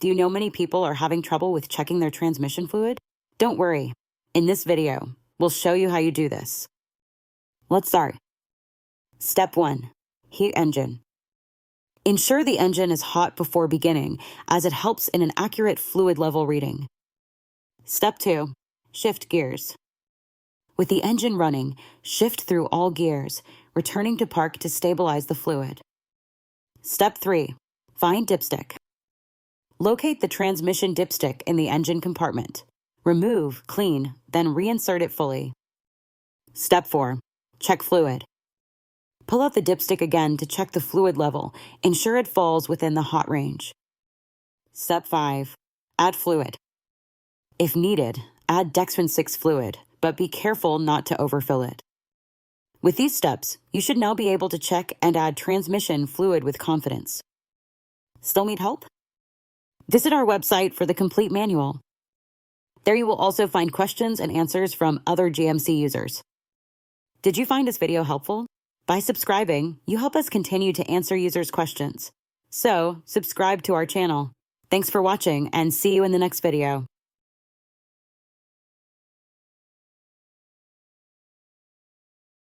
Do you know many people are having trouble with checking their transmission fluid? Don't worry. In this video, we'll show you how you do this. Let's start. Step 1. Heat engine. Ensure the engine is hot before beginning, as it helps in an accurate fluid level reading. Step 2. Shift gears. With the engine running, shift through all gears, returning to park to stabilize the fluid. Step 3. Find dipstick. Locate the transmission dipstick in the engine compartment. Remove, clean, then reinsert it fully. Step 4. Check fluid. Pull out the dipstick again to check the fluid level. Ensure it falls within the hot range. Step 5. Add fluid. If needed, add DEXRON VI fluid, but be careful not to overfill it. With these steps, you should now be able to check and add transmission fluid with confidence. Still need help? Visit our website for the complete manual. There you will also find questions and answers from other GMC users. Did you find this video helpful? By subscribing, you help us continue to answer users' questions. So, subscribe to our channel. Thanks for watching and see you in the next video.